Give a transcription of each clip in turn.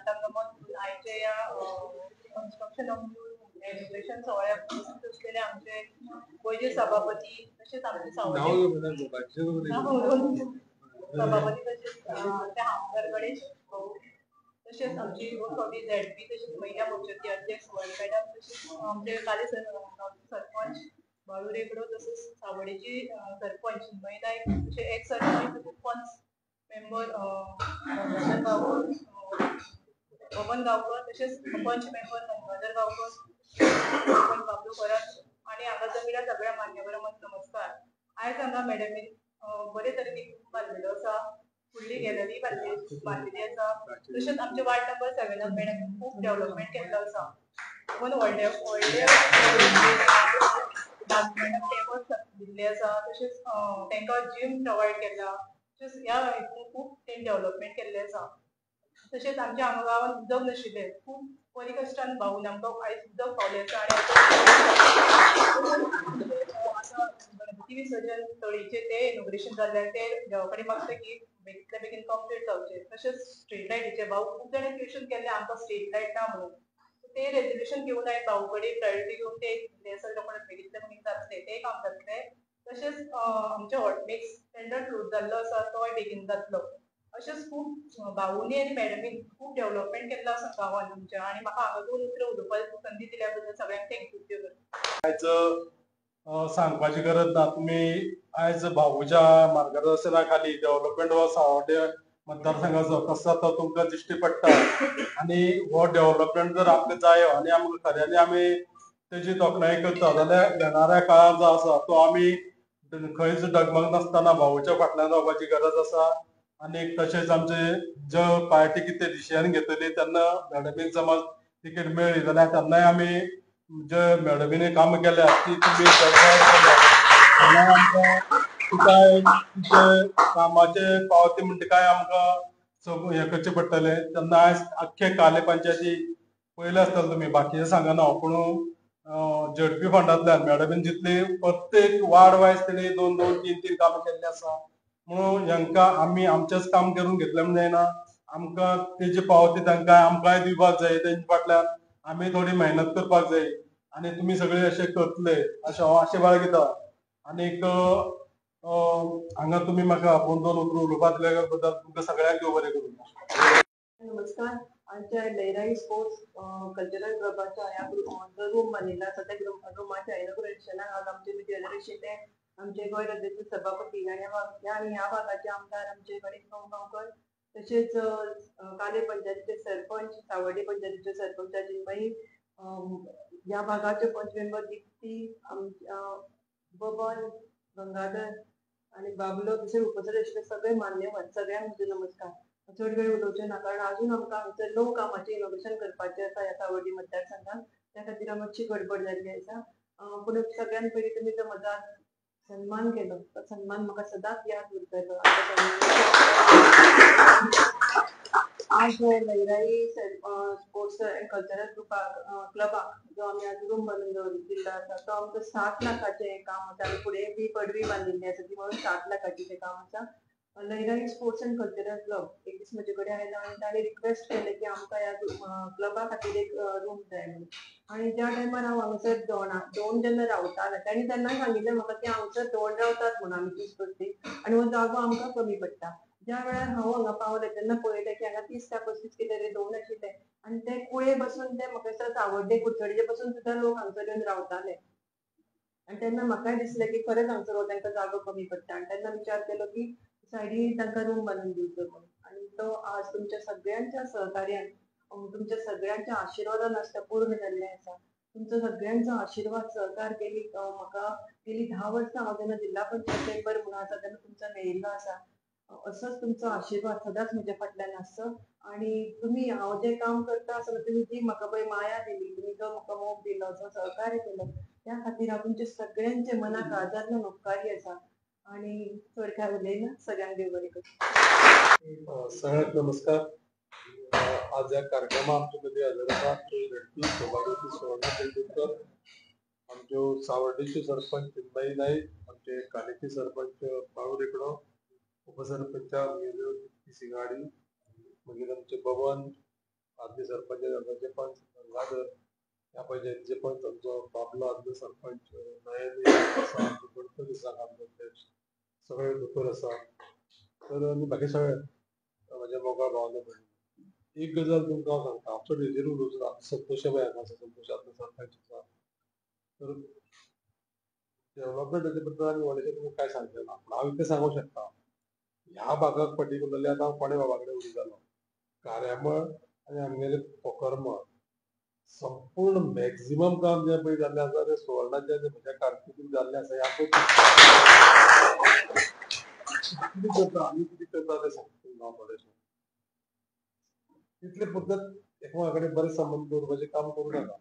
नातांगमन आयचे या construction of new education सोहळ्याक उपस्थित असलेले आमचे गोयचे सभापती तसेच आमचे सभापती तसेच आमदार गणेश भाऊ तसेच आमची कवी झेडपी तसेच महिला मोर्चाची अध्यक्ष मॅडम तसेच आमचे काले सरपंच बाळू रेगडो तसेच सावडेची सरपंच महिला तसे एक सरपंच पंच मेंबर बबन गावकर तसेच पंच मेंबर गंगाधर गावकर बाबलू परत आणि हांगा जमिल्ल्या सगळ्या मान्यवरांक नमस्कार. आयज हांगा मॅडमीन बरे तरेन बांदलेलो आसा, फुडली गॅलरी बांदलेली आसा. तशेंच आमचे वार्ड नंबर 7 मॅडमीन खूब डेव्हलपमेंट केल्लो आसा. इवन व्हडले टेबल्स दिल्ले आसा. तशेंच तांकां जिम प्रोवायड केला. तशेंच ह्या हातून खूब तें डेव्हलपमेंट केल्लें आसा. तशेंच आमच्या हांगा गांवांत उदक नाशिल्लें, खूब बरी कश्टान भावून आमकां आयज उदक पावलें आसा. आनी गणपती विसर्जन तळयेचें तें इनॉग्रेशन जाल्लें तें देवा कडेन मागता की बेगींतल्या बेगीन कंप्लीट जावचें. तशेंच स्ट्रीट लायटीचें भाऊ खूब जाणां क्वेश्चन केल्लें आमकां स्ट्रीट लायट ना म्हणून. तें रेजोल्युशन घेवन हांवें भाऊ कडेन प्रायोरिटी घेवन तें बेगींतल्या बेगीन जातलें तें काम जातलें. तशेंच आमचे हॉटमिक्स टेंडर क्लोज जाल्लो आसा तोय बेगीन जातलो. अशेंच खूब भाऊनी आनी मॅडमीन खूब डेव्हलपमेंट केल्लो आसा गांवांत आमच्या. आनी म्हाका हांगा 2 उतरां उलोवपाची संदी दिल्या बद्दल सगळ्यांक थँक्यू करता. आयज सांगपाची गरज ना. तुमी आयज भाऊच्या मार्गदर्शना खाली डेव्हलपमेंट हो सावड्डे मतदारसंघाचो कसो जाता तुमकां दिश्टी पडटा. आनी हो डेव्हलपमेंट जर आमकां जायो आनी आमकां खऱ्यांनी आमी तेजी तोखणाय करता जाल्यार येणाऱ्या काळार जो आसा तो आमी खंयच डगमग नासतना भाऊच्या फाटल्यान रावपाची गरज आसा. आनी तशेंच आमचे ज्यो पार्टी कितें डिसिजन घेतली तेन्ना मॅडमीक समज तिकेट मेळ्ळी जाल्यार तेन्नाय आमी जे मॅडमीन काम केल्या ती तुमी काय कामाचे पावती म्हणटा काय आमकां हें करचें पडटलें. तेन्ना आयज आख्खे काले पंचायती पयले आसतले तुमी बाकीचे सांगना पूण झडपी फंडांतल्यान मॅडमीन जितली प्रत्येक वार्ड वायज तेणी 2-2, 3-3 कामां केल्ली आसा. म्हणून हांकां आमी आमचेच काम करून घेतलें म्हण जायना. आमकां तेजी पावती तांकां आमकांय दिवपाक जाय. तेंचे फाटल्यान आमी थोडी मेहनत करपाक जाय. आनी तुमी सगळे अशें करतले अशें हांव आशा बाळगिता. आनीक हांगा तुमी म्हाका 2 उतरां उलोवपाक दिल्या बद्दल तुमकां सगळ्यांक देव बरें करूं. नमस्कार. आमच्या लयराई स्पोर्ट्स कल्चरल क्लबाच्या ह्या जो रूम बांदिल्लो आसा त्या रुमाच्या इनॉग्रेशनाक आज आमचे मिटिंग ते आमचे गोंय राज्याचे सभापती आनी ह्या भागाचे आमदार आमचे गणेश गांवकर तशेंच काले पंचायतीचे सरपंच सावड्डे पंचायतीचे सरपंच अजिंबाई ह्या भागाचे पंच मेंबर दिप्ती बबन गंगाधर आनी बाबलो तशेंच उपस्थित आशिल्ले सगळे मान्यवर सगळ्यांक म्हजो नमस्कार. चड वेळ उलोवचें ना कारण अजून आमकां हांगसर 9 कामाचें इनॉग्रेशन करपाचें आसा ह्या सावड्डी मतदारसंघात. त्या खातीर मातशी गडबड जाल्ली आसा. पूण सगळ्यान पयलीं तुमी जो म्हजो सन्मान केलो तो सन्मान म्हाका सदांच याद उरतलो. आज लयराई स्पोर्ट्स एंड कल्चरल क्लबाक जो आमी आज रूम बांदून दिल्लो आसा तो आमचो 7 लाखाचें काम आसा. आनी फुडें बी पडवी बांदिल्ली आसा ती म्हणून 7 लाखाचें तें काम आसा. Lairai sports end cultural club एक दीस म्हजे कडेन आयलो आनी ताणें रिक्वेस्ट केलें की आमकां ह्या क्लबा खातीर एक रूम जाय म्हणून. आनी ज्या टायमार हांव हांगसर दोन जेन्ना रावतालें ताणें तेन्ना सांगिल्लें म्हाका की हांगसर 2 रावतात म्हणून आमी 30 पस्तीस आनी हो जागो आमकां कमी पडटा. ज्या वेळार हांव हांगा पावलें तेन्ना पळयलें की हांगा 30 काय 35 कितें तरी 2 आशिल्ले आनी ते कुळे बसून ते म्हाका दिसता सावड्डे कुडचडे बसून सुद्दां लोक हांगसर येवन रावताले. आनी तेन्ना म्हाकाय दिसलें की खरेंच हांगसर हो तांकां जागो कमी पडटा. आनी तेन्ना विचार केलो की सायडीन तांकां रूम बांदून दिवचो म्हणून. आनी तो आज तुमच्या सगळ्यांच्या सहकार्यान तुमच्या सगळ्यांच्या आशिर्वादान आज पूर्ण जाल्लें आसा. तुमचो सगळ्यांचो आशिर्वाद सहकार केली म्हाका गेली 10 वर्सां हांव जेन्ना जिल्हा पंचायत मेंबर म्हणून आसा तेन्ना तुमचो मेळिल्लो आसा. असोच तुमचो आशिर्वाद सदांच म्हज्या फाटल्यान आसचो. आनी तुमी हांव जें काम करता आसतना तुमी जी म्हाका पळय माया दिली तुमी जो म्हाका मोग दिलो जो सहकार्य केलो त्या खातीर हांव तुमचे सगळ्यांचे मना काळजांतल्यान उपकारी आसा. आनी चड काय उलयना. सगळ्यांक देव बरें करूं. सगळ्यांक नमस्कार. आज ह्या कार्यक्रमाक आमचे मदीं हजर आसा झडपी सभापती सुवर्णा तेंडुलकर, आमच्यो सावड्डेच्यो सरपंच चिन्मयी नाईक, आमचे कालेचे सरपंच बाळू रेगडो, उपसरपंच सिंगाडी, मागीर आमचे बबन आदले सरपंच पण गंगाधर ह्या पंचायतीचे पण तांचो बाबलो आदलो सरपंच नयन आसा गणपती आसा अध्यक्ष सगळे दोतोर आसा तर आनी बाकी सगळे म्हाज्या मोगाळ भावना भयणी एक गजाल तुमकां हांव सांगता आमचो हेजेर उलोवचो संतोशाबाई हांगा आसा संतोश आदलो सरपंच आसा तर डेव्हलपमेंटाच्या बद्दल आनी व्हडलेशें तुमकां कांय सांगचें ना पूण हांव इतलें सांगूं शकता ह्या भागाक पर्टिक्युलरली आतां हांव कोणे बाबा कडेन उलयतालो कार्यामळ आनी आमगेले पोखरमळ संपूर्ण मॅक्झिमम काम जे पळय जाल्लें आसा तें सुवर्णाच्या जे म्हज्या कारकिर्दीत जाल्लें आसा हें आपूण कितें करता आमी कितें करता तें सांगता हांव थोडेशें तितले पद्दत एकामेका कडेन बरे संबंद दवरपाचें काम करूं नाका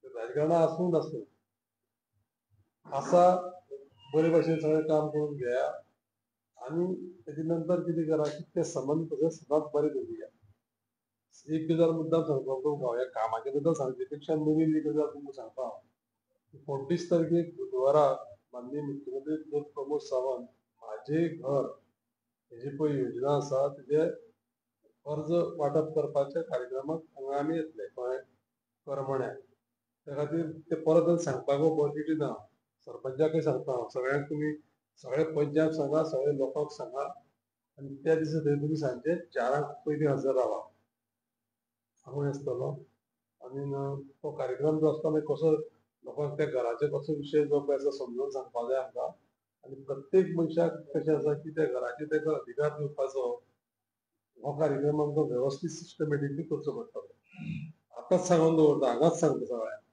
राजकारणां आसूं नासूं आसा बरे भशेन सगळें काम करून घेया आनी तेजे नंतर कितें करा की ते संबंद तशें सदांच बरे दवरुया एक गजाल मुद्दाम सांगपाक तुमकां ह्या कामाच्या बद्दल सांगचे पेक्षा नवीन एक गजाल तुमकां सांगता हांव 29 तारखेक बुधवारा माननीय मुख्यमंत्री डॉ. प्रमोद सावंत माझे घर हेजी पळय योजना आसा तेजे अर्ज वांटप करपाच्या कार्यक्रमाक हांगा आमी येतले कळ्ळें करमण्याक त्या खातीर ते परत सांगपाक ऑपॉर्च्युनिटी ना सरपंचाकय सांगता हांव सगळ्यांक तुमी सगळे पंचाक सांगा सगळे लोकांक सांगा आनी त्या दिसा थंय तुमी सांजचे 4 पयलीं हजर रावा हांव आसतलो आनी तो कार्यक्रम जो आसता मागीर कसो लोकांक त्या घराचे कसो विशय जो पळय आसा समजून सांगपाक जाय आमकां आनी प्रत्येक मनशाक कशें आसा की त्या घराचे ताका अधिकार दिवपाचो हो कार्यक्रम आमकां वेवस्थीत सिस्टमॅटिकली करचो पडटलो आतांच सांगून दवरता हांगाच सांगता सगळ्यांक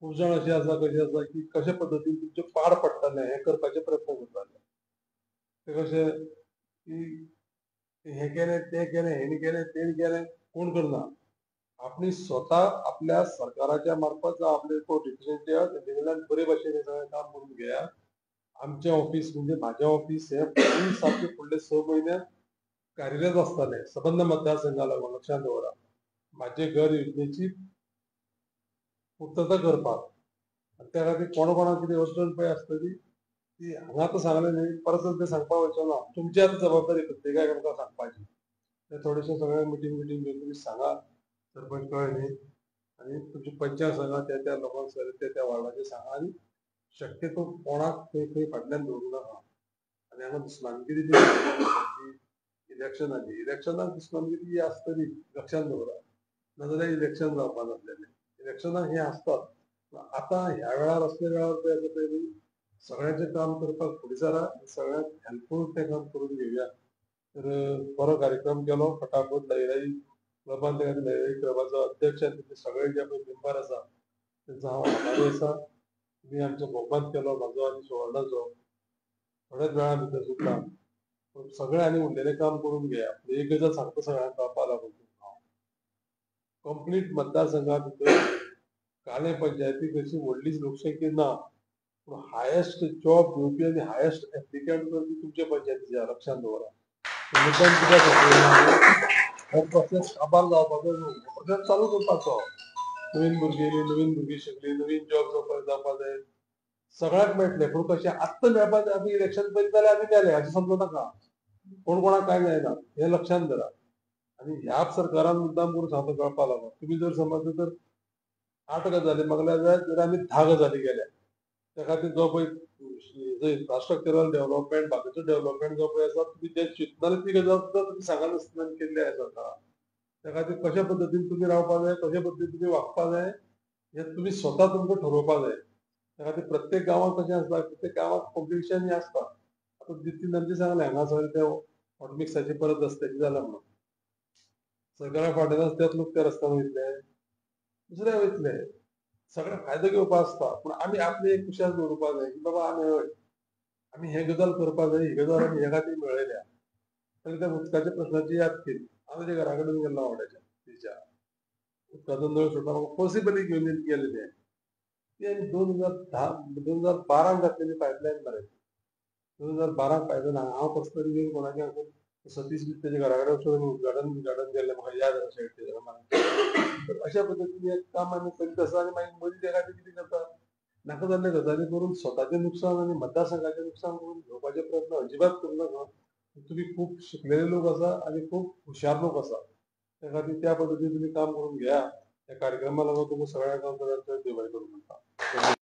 खूब जाण अशें आसा कशें आसा की कशे पद्दतीन तुमचें पाड पडटलें हें करपाचे प्रयत्न करताले ते कशें की हें केलें तें केलें हेणी केलें तेणी केलें कोण करना आपणी स्वता आपल्या सरकाराच्या मार्फत जावं आपले कोण रिप्रेझेंटेटिव्ह तेजे कडल्यान बरे भशेन हें सगळें काम करून घेया आमचें ऑफिस म्हणजे म्हाजें ऑफिस हें 20 फुडले 6 म्हयने कार्यरत आसतलें सबंद मतदारसंघा लागून लक्षांत दवरा म्हाजे घर योजनेची पूर्तता करपाक आनी त्या खातीर कोणाक कितें अडचण पळय आसतली ती हांगा आतां सांगलें न्ही परत तें सांगपाक वयचो ना तुमची आतां जबाबदारी प्रत्येकाक आमकां सांगपाची तें थोडेशें सगळें मिटींग घेवन तुमी सांगा सरपंच कळ्ळें न्ही आनी तुमच्या पंचाक सांगा त्या लोकांक त्या वार्डाचेर सांगा आनी शक्यतो कोणाक खंय फाटल्यान दवरूं नाका आनी हांगा दुस्मानगिरी इलेक्शनाक दुस्मानगिरी ही आसतली लक्षांत दवरा नाजाल्यार इलेक्शन जावपा नासलेलें इलेक्शनाक हें आसताच आतां ह्या वेळार असल्या वेळार पळय आसा पळय न्ही सगळ्यांचें काम करपाक फुडें सरा सगळ्यांक हेल्पफूल तें काम करून घेवया तर बरो कार्यक्रम केलो फटाफट लयराई क्लबान त्या लयराई क्लबाचो अध्यक्ष आनी तेजे सगळे जे पळय मेंबर आसा तेंचो हांव आभारी आसा तुमी आमचो भोवमान केलो म्हाजो आनी सुवर्णाचो थोड्याच वेळा भितर सुद्दां पूण सगळें आनी उरलेलें काम करून घेया एक गजाल सांगता सगळ्यांक कळपा लागून कंप्लीट मतदारसंघा भितर काले पंचायतीक अशी व्हडली लोकसंख्या ना पूण हायेस्ट जॉब घेवपी आनी हायेस्ट एप्लिकंट करपी तुमचे पंचायतीचे लक्षांत दवरा मुद्दम कित्याक हो प्रोसेस काबार जावपाचो न्हू प्रोसेस चालू करपाचो नवीन भुरगीं शिकलीं नवीन जॉब जावपा जाय सगळ्याक मेळटले पूण कशें आत्तां मेळपा जाय आमी इलेक्शन पयलीं जाल्यार आमी मेले अशें समजूं नाका कोण कोणाक कांय जायना हें लक्षांत धरा आनी ह्याच सरकारान मुद्दाम करून सांगता कळपा लागून तुमी जर समज जर 8 गजाली मागल्या जाल्यार आमी 10 गजाली केल्या त्या खातीर जो पळय इन्फ्रास्ट्रक्चरल डेव्हलपमेंट बाकीचो डेव्हलपमेंट जो पळय आसा तुमी जे चिंतनाले ती गजाल सुद्दां तुमी सांगनासतना केल्ली आसा सरकारान त्या खातीर कशे पद्दतीन तुमी रावपा जाय कशे पद्दतीन तुमी वागपा जाय हें तुमी स्वता तुमकां ठरोवपा जाय त्या खातीर प्रत्येक गांवांत कशें आसता प्रत्येक गांवांत कॉम्पिटिशन हें आसता आतां नितीन आमचे सांगलें हांगा सर ते हॉटमिक्साचे परत रस्त्याचे जाल्या म्हणून सरकारा फाटल्यान तेच लोक त्या रस्त्यान वयतले दुसरे वयतले सगळे फायदो घेवपा आसता पूण आमी आपली एक कुशाल दवरुपा जाय की बाबा आमी हय आमी हे गजाल करपा जाय ही गजाल आमी हे खातीर मेळयल्या ताका त्या उदकाच्या प्रश्नाची याद केली हांव तेज्या घरा कडेन गेल्लो वाड्याच्या तिच्या उदकाचो नळ सोडपाक म्हाका पॉसिबली घेवन गेले ते आमी 2012 घातलेली पायपलायन मरे 2012 पायपलायन हांव कसो तरी घेवन कोणाच्या सतीश बी तेज्या घरा कडेन वचून उदघाटन केल्लें म्हाका याद आसा शेट अशा पद्दतीन एक काम आमी करीत आसा आनी मागीर मदीं त्या खातीर कितें करता नाका जाल्ले गजाली करून स्वताचें नुकसान आनी मतदारसंघाचें नुकसान करून घेवपाचे प्रयत्न अजिबात करूं नाका तुमी खूब शिकलेले लोक आसा आनी खूब हुशार लोक आसा त्या खातीर त्या पद्दतीन तुम्ही काम करून घ्या. त्या कार्यक्रमाला लागून तुमकां सगळ्या गांवकारांचो देवाय करूं म्हणटा.